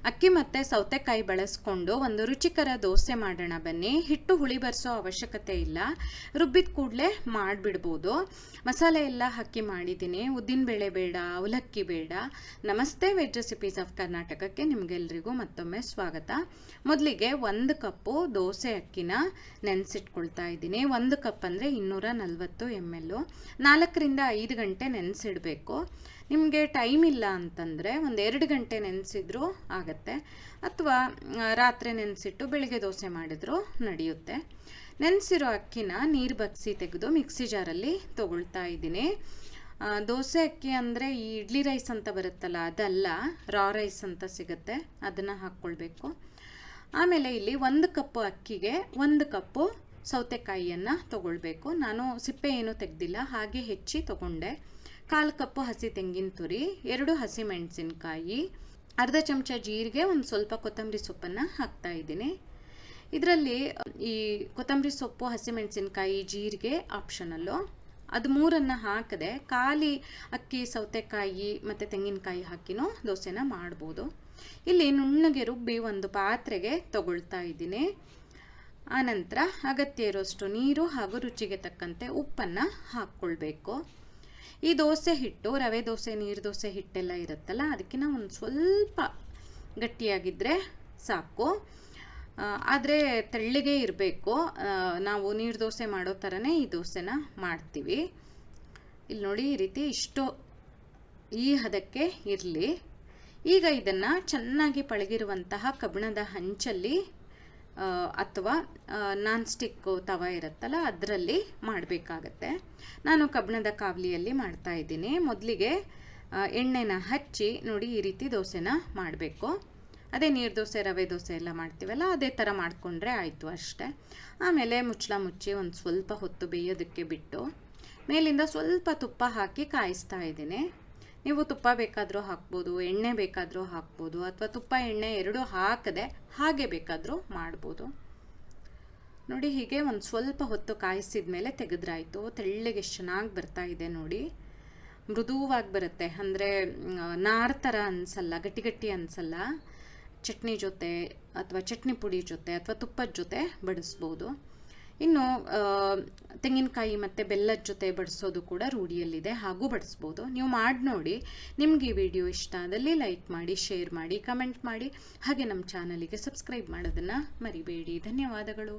ಅಕ್ಕಿ ಮತ್ತು ಸೌತೆಕಾಯಿ ಬಳಸ್ಕೊಂಡು ಒಂದು ರುಚಿಕರ ದೋಸೆ ಮಾಡೋಣ ಬನ್ನಿ. ಹಿಟ್ಟು ಹುಳಿ ಬರ್ಸೋ ಅವಶ್ಯಕತೆ ಇಲ್ಲ, ರುಬ್ಬಿದ ಕೂಡಲೇ ಮಾಡಿಬಿಡ್ಬೋದು. ಮಸಾಲೆ ಎಲ್ಲ ಹಾಕಿ ಮಾಡಿದ್ದೀನಿ. ಉದ್ದಿನಬೇಳೆ ಬೇಡ, ಅವಲಕ್ಕಿ ಬೇಡ. ನಮಸ್ತೆ ವೆಜ್ ರೆಸಿಪೀಸ್ ಆಫ್ ಕರ್ನಾಟಕಕ್ಕೆ ನಿಮಗೆಲ್ರಿಗೂ ಮತ್ತೊಮ್ಮೆ ಸ್ವಾಗತ. ಮೊದಲಿಗೆ 1 ಕಪ್ಪು ದೋಸೆ ಅಕ್ಕಿನ ನೆನೆಸಿಟ್ಕೊಳ್ತಾ ಇದ್ದೀನಿ. 1 ಕಪ್ ಅಂದರೆ 240 ml. 4 ರಿಂದ 5 ಗಂಟೆ ನೆನೆಸಿಡಬೇಕು. ನಿಮಗೆ ಟೈಮ್ ಇಲ್ಲ ಅಂತಂದರೆ 1-2 ಗಂಟೆ ನೆನೆಸಿದ್ರೂ ಆಗುತ್ತೆ, ಅಥವಾ ರಾತ್ರಿ ನೆನೆಸಿಟ್ಟು ಬೆಳಿಗ್ಗೆ ದೋಸೆ ಮಾಡಿದ್ರೂ ನಡೆಯುತ್ತೆ. ನೆನೆಸಿರೋ ಅಕ್ಕಿನ ನೀರು ಬಗ್ಸಿ ತೆಗೆದು ಮಿಕ್ಸಿ ಜಾರಲ್ಲಿ ತೊಗೊಳ್ತಾ ಇದ್ದೀನಿ. ದೋಸೆ ಅಕ್ಕಿ ಅಂದರೆ ಈ ಇಡ್ಲಿ ರೈಸ್ ಅಂತ ಬರುತ್ತಲ್ಲ, ಅದಲ್ಲ, ರಾ ರೈಸ್ ಅಂತ ಸಿಗುತ್ತೆ, ಅದನ್ನು ಹಾಕ್ಕೊಳ್ಬೇಕು. ಆಮೇಲೆ ಇಲ್ಲಿ 1 ಕಪ್ಪು ಅಕ್ಕಿಗೆ 1 ಕಪ್ಪು ಸೌತೆಕಾಯಿಯನ್ನು ತೊಗೊಳ್ಬೇಕು. ನಾನು ಸಿಪ್ಪೆ ಏನೂ ತೆಗೆದಿಲ್ಲ, ಹಾಗೆ ಹೆಚ್ಚಿ ತೊಗೊಂಡೆ. 1/4 ಕಪ್ಪು ಹಸಿ ತೆಂಗಿನ ತುರಿ, 2 ಹಸಿ ಮೆಣಸಿನ್ಕಾಯಿ, ಅರ್ಧ ಚಮಚ ಜೀರಿಗೆ, ಒಂದು ಸ್ವಲ್ಪ ಕೊತ್ತಂಬರಿ ಸೊಪ್ಪನ್ನು ಹಾಕ್ತಾ ಇದ್ದೀನಿ. ಇದರಲ್ಲಿ ಈ ಕೊತ್ತಂಬರಿ ಸೊಪ್ಪು, ಹಸಿಮೆಣಸಿನ್ಕಾಯಿ, ಜೀರಿಗೆ ಆಪ್ಷನಲ್ಲು. ಅದು 3 ಹಾಕದೆ ಖಾಲಿ ಅಕ್ಕಿ, ಸೌತೆಕಾಯಿ ಮತ್ತು ತೆಂಗಿನಕಾಯಿ ಹಾಕಿನೂ ದೋಸೆನ ಮಾಡ್ಬೋದು. ಇಲ್ಲಿ ನುಣ್ಣಗೆ ರುಬ್ಬಿ ಒಂದು ಪಾತ್ರೆಗೆ ತಗೊಳ್ತಾ ಇದ್ದೀನಿ. ಆನಂತರ ಅಗತ್ಯ ಇರೋಷ್ಟು ನೀರು ಹಾಗೂ ರುಚಿಗೆ ತಕ್ಕಂತೆ ಉಪ್ಪನ್ನು ಹಾಕ್ಕೊಳ್ಬೇಕು. ಈ ದೋಸೆ ಹಿಟ್ಟು ರವೆ ದೋಸೆ, ನೀರು ದೋಸೆ ಹಿಟ್ಟೆಲ್ಲ ಇರುತ್ತಲ್ಲ, ಅದಕ್ಕಿಂತ ಒಂದು ಸ್ವಲ್ಪ ಗಟ್ಟಿಯಾಗಿದ್ದರೆ ಸಾಕು. ಆದರೆ ತೆಳ್ಳಗೆ ಇರಬೇಕು. ನಾವು ನೀರು ದೋಸೆ ಮಾಡೋ ಥರನೇ ಈ ದೋಸೆನ ಮಾಡ್ತೀವಿ. ಇಲ್ಲಿ ನೋಡಿ, ಈ ರೀತಿ ಇಷ್ಟು ಈ ಹದಕ್ಕೆ ಇರಲಿ. ಈಗ ಇದನ್ನು ಚೆನ್ನಾಗಿ ಪಳಗಿರುವಂತಹ ಕಬ್ಬಿಣದ ಹಂಚಲ್ಲಿ ಅಥವಾ ನಾನ್ ಸ್ಟಿಕ್ ತವ ಇರುತ್ತಲ್ಲ, ಅದರಲ್ಲಿ ಮಾಡಬೇಕಾಗತ್ತೆ. ನಾನು ಕಬ್ಬಿಣದ ಕಾವಲಿಯಲ್ಲಿ ಮಾಡ್ತಾ ಇದ್ದೀನಿ. ಮೊದಲಿಗೆ ಎಣ್ಣೆನ ಹಚ್ಚಿ ನೋಡಿ, ಈ ರೀತಿ ದೋಸೆನ ಮಾಡಬೇಕು. ಅದೇ ನೀರು ದೋಸೆ, ರವೆ ದೋಸೆ ಎಲ್ಲ ಮಾಡ್ತೀವಲ್ಲ, ಅದೇ ಥರ ಮಾಡಿಕೊಂಡ್ರೆ ಆಯಿತು ಅಷ್ಟೇ. ಆಮೇಲೆ ಮುಚ್ಚಳ ಮುಚ್ಚಿ ಒಂದು ಸ್ವಲ್ಪ ಹೊತ್ತು ಬೇಯೋದಕ್ಕೆ ಬಿಟ್ಟು ಮೇಲಿಂದ ಸ್ವಲ್ಪ ತುಪ್ಪ ಹಾಕಿ ಕಾಯಿಸ್ತಾ ಇದ್ದೀನಿ. ನೀವು ತುಪ್ಪ ಬೇಕಾದರೂ ಹಾಕ್ಬೋದು, ಎಣ್ಣೆ ಬೇಕಾದರೂ ಹಾಕ್ಬೋದು, ಅಥವಾ ತುಪ್ಪ ಎಣ್ಣೆ ಎರಡೂ ಹಾಕದೆ ಹಾಗೆ ಬೇಕಾದರೂ ಮಾಡ್ಬೋದು. ನೋಡಿ, ಹೀಗೆ ಒಂದು ಸ್ವಲ್ಪ ಹೊತ್ತು ಕಾಯಿಸಿದ ಮೇಲೆ ತೆಗೆದ್ರಾಯ್ತು. ತೆಳ್ಳಗೆ ಎಷ್ಟು ಚೆನ್ನಾಗಿ ಬರ್ತಾ ಇದೆ ನೋಡಿ, ಮೃದುವಾಗಿ ಬರುತ್ತೆ. ಅಂದರೆ ನಾರ್ ಥರ ಅನಿಸಲ್ಲ, ಗಟ್ಟಿ ಗಟ್ಟಿ ಅನಿಸಲ್ಲ. ಚಟ್ನಿ ಜೊತೆ ಅಥವಾ ಚಟ್ನಿ ಪುಡಿ ಜೊತೆ ಅಥವಾ ತುಪ್ಪದ ಜೊತೆ ಬಡಿಸ್ಬೋದು. ಇನ್ನು ತೆಂಗಿನಕಾಯಿ ಮತ್ತು ಬೆಲ್ಲದ ಜೊತೆ ಬಡಿಸೋದು ಕೂಡ ರೂಢಿಯಲ್ಲಿದೆ, ಹಾಗೂ ಬಡಿಸ್ಬೋದು. ನೀವು ಮಾಡಿ ನೋಡಿ. ನಿಮ್ಗೆ ಈ ವಿಡಿಯೋ ಇಷ್ಟ ಆದಲ್ಲಿ ಲೈಕ್ ಮಾಡಿ, ಶೇರ್ ಮಾಡಿ, ಕಮೆಂಟ್ ಮಾಡಿ, ಹಾಗೆ ನಮ್ಮ ಚಾನಲಿಗೆ ಸಬ್ಸ್ಕ್ರೈಬ್ ಮಾಡೋದನ್ನು ಮರಿಬೇಡಿ. ಧನ್ಯವಾದಗಳು.